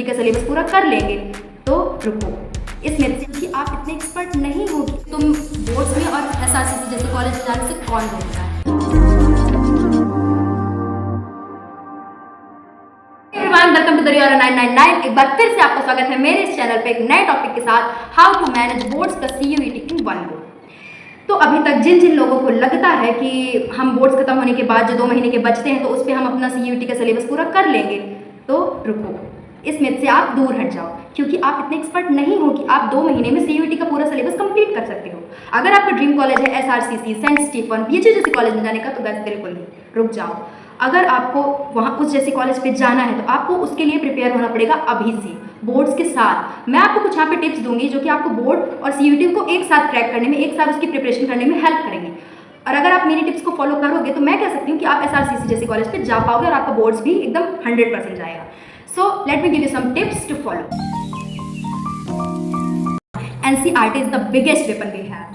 का सिलेबस पूरा कर लेंगे। तो रुको, इस मेरे से कि आप इतने एक्सपर्ट नहीं हो, तुम बोर्ड्स में और एसआरसीसी जैसे कॉलेज जाने से कौन रोकता है। Welcome to the real 999। एक बार फिर से आपका स्वागत है मेरे इस चैनल पे एक नए टॉपिक के साथ, हाउ टू मैनेज बोर्ड्स का सीयूईटी इन वन गो। तो अभी तक जिन जिन लोगों को लगता है कि हम बोर्ड्स खत्म होने के बाद जो 2 महीने के बचते हैं तो उस पर हम अपना सीयूईटी का सिलेबस पूरा कर लेंगे, तो रुको, इस मिथ से आप दूर हट जाओ, क्योंकि आप इतने एक्सपर्ट नहीं हो कि आप 2 महीने में सीयूईटी का पूरा सिलेबस कंप्लीट कर सकते हो। अगर आपका ड्रीम कॉलेज है एसआरसीसी, सेंट स्टीफन, बीएचयू जैसे कॉलेज में जाने का, तो गाइस बिल्कुल नहीं, रुक जाओ। अगर आपको वहाँ उस जैसे कॉलेज पे जाना है तो आपको उसके लिए प्रिपेयर होना पड़ेगा अभी से, बोर्ड्स के साथ। मैं आपको कुछ यहाँ पे टिप्स दूंगी जो कि आपको बोर्ड और सीयूईटी को एक साथ क्रैक करने में, एक साथ उसकी प्रिपरेशन करने में हेल्प करेंगे। और अगर आप मेरी टिप्स को फॉलो करोगे तो मैं कह सकती हूँ कि आप एसआरसीसी जैसे कॉलेज पे जा पाओगे और आपका बोर्ड्स भी एकदम 100% जाएगा। So let me give you some tips to follow. NCERT is the biggest weapon we have.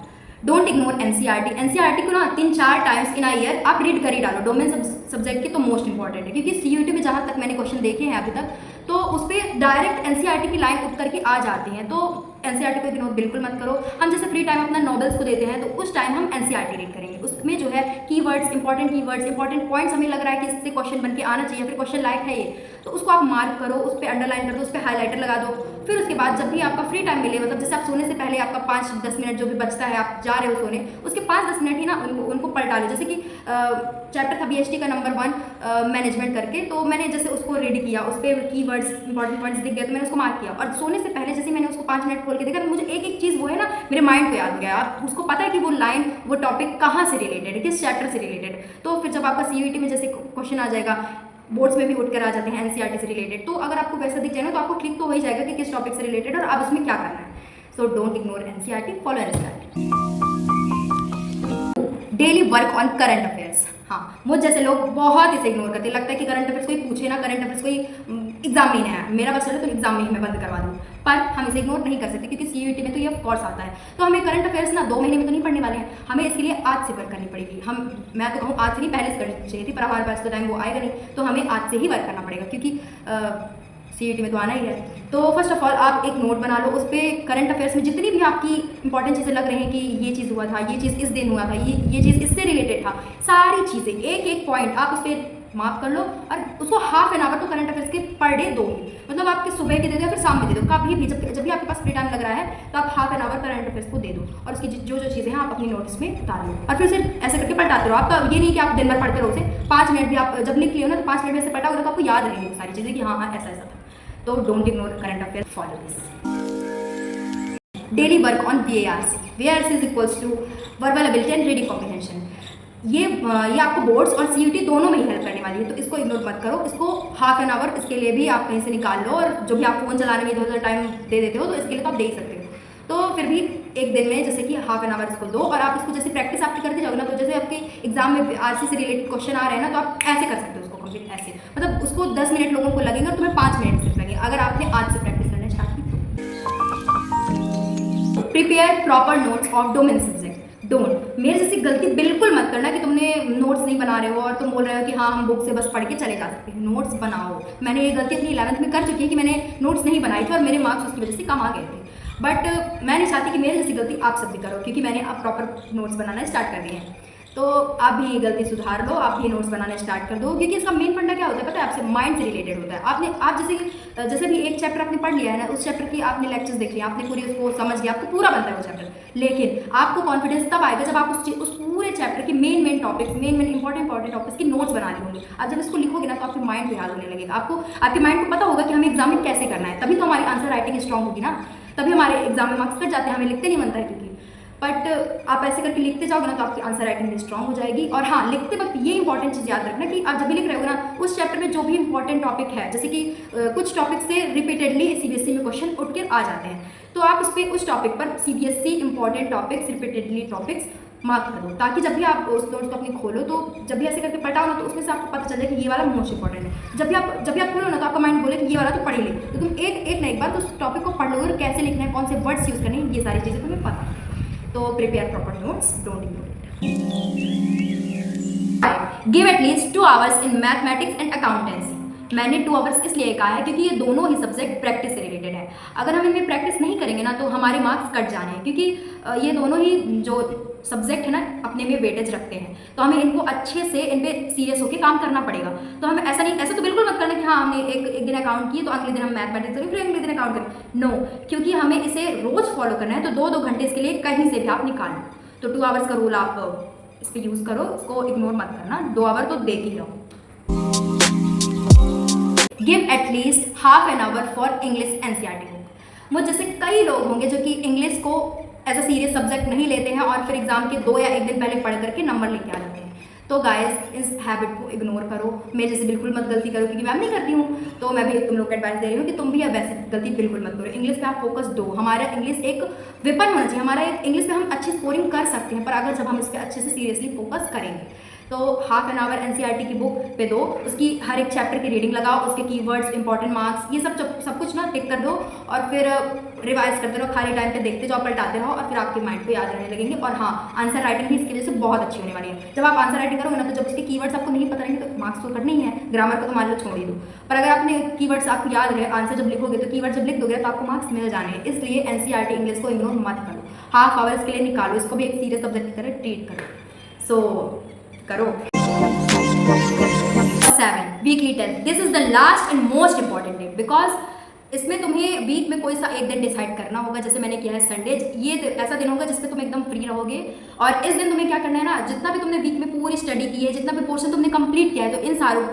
Don't ignore NCERT. NCERT को ना 3-4 टाइम्स इन अ ईयर आप रीड कर ही डालो। डोमेन सब्जेक्ट के तो मोस्ट इंपॉर्टेंट है, क्योंकि सीयूईटी में जहाँ तक मैंने क्वेश्चन देखे हैं अभी तक, तो उस पर डायरेक्ट एनसीईआरटी की लाइन उठ करके आ जाती हैं। तो एनसीईआरटी को इग्नोर बिल्कुल मत करो। हम जैसे फ्री टाइम अपना नॉवेल्स को देते हैं तो उस टाइम हम एनसीईआरटी रीड करेंगे। उसमें जो है कीवर्ड्स, इंपॉर्टेंट पॉइंट्स हमें लग रहा है कि इससे क्वेश्चन बन के आना चाहिए, फिर क्वेश्चन लायक है ये, तो उसको आप मार्क करो, उस पर अंडरलाइन कर दो, उस पर हाईलाइटर लगा दो। फिर उसके बाद जब भी आपका फ्री टाइम मिले, मतलब जैसे आप सोने से पहले आपका 5-10 मिनट जो भी बचता है, आप जा रहे हो सोने, उसके 5-10 मिनट ही ना उनको पलटा लो। जैसे कि चैप्टर था बीएचटी का नंबर 1 मैनेजमेंट करके, तो मैंने जैसे उसको रीड किया, उस पर कीवर्ड्स, इंपॉर्टेंट पॉइंट्स दिख गए तो मैंने उसको मार्क किया। और सोने से पहले जैसे मैंने उसको 5 मिनट खोल के देखा तो मुझे एक एक चीज़ वो है ना मेरे माइंड को याद हो गया, और उसको पता है कि वो लाइन, वो टॉपिक कहाँ से रिलेटेड है, किस चैप्टर से रिलेटेड। तो फिर जब आपका सीयूईटी में जैसे क्वेश्चन आ जाएगा, बोर्ड्स में भी उठकर आ जाते हैं एनसीईआरटी से रिलेटेड, तो अगर आपको वैसा दिख जाए ना तो आपको क्लिक तो हो ही जाएगा कि किस टॉपिक से रिलेटेड और अब उसमें क्या करना है। So don't ignore NCERT, follow NCERT. Daily work on current affairs. हाँ, मुझ जैसे लोग बहुत इसे इग्नोर करते हैं, लगता है कि करंट अफेयर्स कोई पूछे ना, करंट अफेयर्स कोई एग्जाम में है, मेरा बस चलो तो एग्जाम में ही मैं बंद करवा दूँ। पर हम इसे इग्नोर नहीं कर सकते, क्योंकि सीयूईटी में तो ये ऑफकोर्स आता है। तो हमें करंट अफेयर्स ना 2 महीने में तो नहीं पढ़ने वाले हैं, हमें इसके लिए आज से वर्क करनी पड़ेगी। मैं तो कहूँ आज से नहीं, पहले से करनी चाहिए थी, पर हमारे पास तो टाइम वो आएगा नहीं, तो हमें आज से ही वर्क करना पड़ेगा, क्योंकि सीयूईटी में तो आना ही है। तो फर्स्ट ऑफ ऑल आप एक नोट बना लो, उस पर करंट अफेयर्स में जितनी भी आपकी इंपॉर्टेंट चीज़ें लग रही हैं कि ये चीज़ हुआ था, ये चीज़ इस दिन हुआ था, ये चीज़ इससे रिलेटेड था, सारी चीज़ें एक एक पॉइंट आप उस पर मार्क कर लो और उसको हाफ एन आवर तो करंट अफेयर्स के पर डे दो। मतलब आपके सुबह के दे दो या फिर शाम में दे दो, कभी भी जब भी आपके पास फ्री टाइम लग रहा है तो आप half an hour current affairs को दे दो और उसकी जो चीज़ें हैं आप अपनी नोट्स में उतार लो, और फिर सिर्फ ऐसे करके पलटाते रहो। आपका ये नहीं कि आप दिन भर पढ़ते रहो उसे, 5 मिनट भी आप जब लिख लियो ना तो 5 मिनट में से पलटाओगे तो आपको याद रहेंगी सारी चीज़ें कि हाँ ऐसा ऐसा था। तो don't ignore current affair, follow this. Daily work on VARC। VARC is equals to verbal ability and reading comprehension. ये आपको बोर्ड्स और सीयूईटी दोनों में ही हेल्प करने वाली है, तो इसको इग्नोर मत करो। इसको हाफ एन आवर इसके लिए भी आप कहीं से निकाल लो, और जो भी आप फ़ोन चलाने में इधर टाइम दे देते हो तो इसके लिए तो आप दे ही सकते हो। तो फिर भी एक दिन में जैसे कि हाफ एन आवर इसको दो, और आप इसको जैसे प्रैक्टिस आपकी करते जाओगे ना, तो जैसे आपके एग्जाम में आरसी से रिलेटेड क्वेश्चन आ रहे हैं ना, तो आप ऐसे कर सकते हो उसको कंप्लीट ऐसे, मतलब उसको 10 मिनट लोगों को लगेंगे और तुम्हें 5 मिनट सिर्फ लगेंगे अगर आपने आज से प्रैक्टिस करना स्टार्ट की तो। Prepare proper notes of domain subject. Don't, मेरे जैसी गलती बिल्कुल मत करना कि तुमने नोट्स नहीं बना रहे हो और तुम बोल रहे हो कि हाँ हम बुक से बस पढ़ के चले जा सकते हैं। नोट्स बनाओ। मैंने ये गलती अपनी 11th में कर चुकी है कि मैंने नोट्स नहीं बनाई थी और मेरे मार्क्स उसकी वजह से कम आ गए थे। बट मैं नहीं चाहती कि मेरी जैसी गलती आप सब भी करो, क्योंकि मैंने अब प्रॉपर नोट्स बनाना स्टार्ट कर दिए हैं। तो आप भी ये गलती सुधार लो, आप भी नोट्स बनाना स्टार्ट कर दो, क्योंकि इसका मेन फंडा क्या होता है पता है आपसे, माइंड से रिलेटेड होता है। आप जैसे भी एक चैप्टर आपने पढ़ लिया है ना, उस चैप्टर की आपने लेक्चर्स देख लिया, आपने पूरी उसको समझ लिया, आपको पूरा बनता है वो चैप्टर, लेकिन आपको कॉन्फिडेंस तब आएगा जब आप उस पूरे चैप्टर के main topics, main important topics की नोट्स बना ली होंगी। आप जब इसको लिखोगे ना तो आपके माइंड को याद होने लगेगा, आपके माइंड को पता होगा कि हमें एग्जाम में कैसे करना है, तभी तो हमारी आंसर राइटिंग स्ट्रॉन्ग होगी ना, तभी हमारे एग्जाम में मार्क्स कट जाते हैं, हमें लिखते नहीं बनता है क्योंकि। बट आप ऐसे करके लिखते जाओगे ना तो आपकी आंसर राइटिंग भी स्ट्रॉन्ग हो जाएगी। और हाँ, लिखते वक्त ये इंपॉर्टेंट चीज़ याद रखना कि आप जब भी लिख रहे हो ना, उस चैप्टर में जो भी इंपॉर्टेंट टॉपिक है, जैसे कि कुछ टॉपिक से रिपीटेडली सीबीएसई में क्वेश्चन उठ कर आ जाते हैं, तो आप उस टॉपिक पर CBSE important topics, repeatedly topics mark कर दो, ताकि जब भी आप उस नोट्स को अपनी खोलो तो जब भी ऐसे करके पढ़ाओ ना तो उसमें से आपको पता चल जाए कि ये वाला मोस्ट इंपॉर्टेंट है। जब भी आप खोलो ना तो आपका माइंड बोले कि ये वाला तो पढ़ ही ले, तो तुम एक ना एक बार तो उस टॉपिक को पढ़ लोगे और कैसे लिखना है, कौन से वर्ड्स यूज़ करने हैं, ये सारी चीज़ें तुम्हें पता है। तो prepare proper notes, don't ignore it. Give at least 2 hours in mathematics and accountancy. मैंने 2 आवर्स इसलिए कहा है क्योंकि ये दोनों ही सब्जेक्ट प्रैक्टिस से रिलेटेड है। अगर हम इनमें प्रैक्टिस नहीं करेंगे ना तो हमारे मार्क्स कट जाने हैं, क्योंकि ये दोनों ही जो सब्जेक्ट है ना अपने में वेटेज रखते हैं, तो हमें इनको अच्छे से इन पे सीरियस होकर काम करना पड़ेगा। तो हमें ऐसा तो बिल्कुल मत करना कि हाँ हमने एक दिन अकाउंट किए तो अगले दिन हम मैथमेटिक्स करें, फिर अगले दिन अकाउंट करें। नो, क्योंकि हमें इसे रोज फॉलो करना है, तो 2-2 घंटे इसके लिए कहीं से भी आप निकाल लो। तो 2 आवर्स का रूल आप इस पर यूज़ करो, इसको इग्नोर मत करना, 2 आवर तो देख ही रहो। Give at least half an hour for English NCERT book. मुझ जैसे कई लोग होंगे जो कि इंग्लिश को एज अ सीरियस सब्जेक्ट नहीं लेते हैं और फिर एग्जाम के 2 या 1 दिन पहले पढ़ करके नंबर लेके आ जाते हैं। तो गाइस इस हैबिट को इग्नोर करो, मेरे जैसे बिल्कुल मत गलती करो, क्योंकि मैं नहीं करती हूँ, तो मैं भी तुम लोग को एडवाइस दे रही हूँ कि तुम भी अब ऐसी गलती बिल्कुल मत करो। इंग्लिश पे आप फोकस दो, हमारा इंग्लिश एक वेपन होना चाहिए, हमारा एक इंग्लिश पे हम अच्छी स्कोरिंग कर सकते हैं, पर अगर जब हम इस पर अच्छे से सीरियसली फोकस करेंगे तो हाफ एन आवर एनसीईआरटी की बुक पे दो, उसकी हर एक चैप्टर की रीडिंग लगाओ, उसके कीवर्ड्स, इंपॉर्टेंट मार्क्स, ये सब कुछ ना टिक कर दो और फिर रिवाइज करते रहो, खाली टाइम पे देखते जाओ, पलटाते रहो और फिर आपके माइंड पे याद रहने लगेंगे। और हाँ, आंसर राइटिंग भी इसकी वजह से बहुत अच्छी होने वाली है। जब आप आंसर राइटिंग करोगे ना तो जब उसके कीवर्ड्स आपको नहीं पता रहेंगे तो मार्क्स तो कट नहीं है, ग्रामर को तो मान लो छोड़ ही दो, पर अगर आपने कीवर्ड्स आपको याद रहे, आंसर जब लिखोगे तो कीवर्ड जब लिख दोगे तो आपको मार्क्स मिल जाने हैं। इसलिए एनसीईआरटी इंग्लिश को इग्नोर मत करो, हाफ आवर्स के लिए निकालो, इसको भी एक सीरियस सब्जेक्ट की तरह ट्रीट करो। सो करो। 7 weekly test, this is the last and most important day, because इसमें तुम्हें वीक में कोई सा एक दिन डिसाइड करना होगा। जैसे मैंने किया है संडे, ये ऐसा दिन होगा जिसपे तुम एकदम फ्री रहोगे और इस दिन तुम्हें क्या करना है ना, जितना भी तुमने वीक में पूरी स्टडी की है, जितना भी पोर्शन तुमने कंप्लीट किया है, तो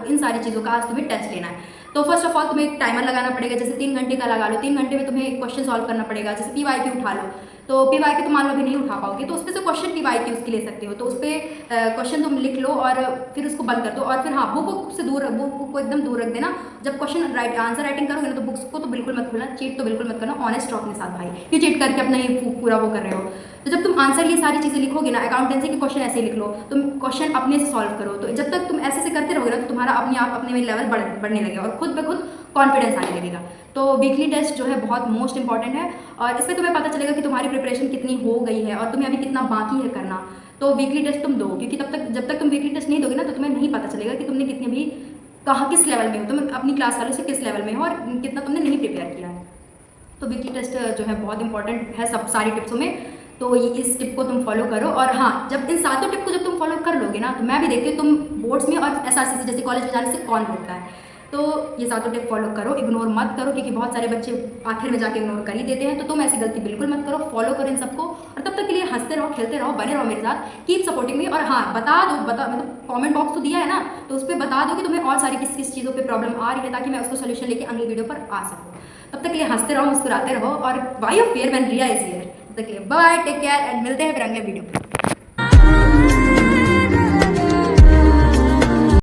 इन सारी चीज़ों का आज तुम्हें टेस्ट लेना है। तो फर्स्ट ऑफ ऑल तुम्हें एक टाइमर लगाना पड़ेगा, जैसे 3 घंटे का लगा लो, 3 घंटे में तुम्हें एक क्वेश्चन सॉल्व करना पड़ेगा। जैसे PYQ उठा लो, तो PYQ तो मान लो अभी नहीं उठा पाओगे तो उस पर से क्वेश्चन PYQ उसके ले सकते हो, तो उस पर क्वेश्चन तुम लिख लो और फिर उसको बंद कर दो। और फिर हाँ, बुक से दूर, बुक को एकदम दूर रख देना। जब क्वेश्चन आंसर राइटिंग करोगे ना तो बुक्स को तो बिल्कुल मत खोलना, चीट तो बिल्कुल मत करना, ऑनेस्ट रहो अपने साथ भाई, क्यों चीट करके अपना ये पूरा वो कर रहे हो। तो जब तुम आंसर ये सारी चीज़ें लिखोगे ना, अकाउंटेंसी के क्वेश्चन ऐसे ही लिख लो, तुम क्वेश्चन अपने से सॉल्व करो, तो जब तक तुम ऐसे करते रहोगे ना तो तुम्हारा अपने में लेवल बढ़ने लगेगा और खुद ब खुद कॉन्फिडेंस आने लगेगा। तो वीकली टेस्ट जो है बहुत मोस्ट इंपॉर्टेंट है और इसमें तुम्हें पता चलेगा कि तुम्हारी प्रिपरेशन कितनी हो गई है और तुम्हें अभी कितना बाकी है करना। तो वीकली टेस्ट तुम दो, क्योंकि जब तक तुम वीकली टेस्ट नहीं दोगे ना तो तुम्हें नहीं पता चलेगा कि तुमने कितने भी किस लेवल में हो, तुम अपनी क्लास वालों से किस लेवल में हो और कितना तुमने नहीं प्रिपेयर किया है। तो वीकली टेस्ट जो है बहुत इंपॉर्टेंट है सब सारी टिप्सों में, तो इस टिप को तुम फॉलो करो। और हाँ, जब इन सातों टिप को जब तुम फॉलो कर लोगे ना, तो मैं भी देखती हूँ तुम बोर्ड्स में और SRC जैसे कॉलेज में जाने से कौन बोलता है, तो ये सातों टिप फॉलो करो, इग्नोर मत करो, क्योंकि बहुत सारे बच्चे आखिर में जाके इग्नोर कर ही देते हैं। तो तुम ऐसी गलती बिल्कुल मत करो, फॉलो करो इन सबको और तब तक के लिए हंसते रहो, खेलते रहो, बने रहो मेरे साथ, कीप सपोर्टिंग मी। और हाँ, मतलब कमेंट बॉक्स तो दिया है ना, तो उस पर बता दो कि तुम्हें और सारी किस चीज़ों पर प्रॉब्लम आ रही है, ताकि मैं उसको सोल्यूशन लेके अगली वीडियो पर आ सकूँ। तब तक के लिए हंसते रहो, मुस्कुराते रहो और why you fear when Riya is here. तब तक के लिए बाय, टेक केयर एंड मिलते हैं फिर अगले वीडियो पर।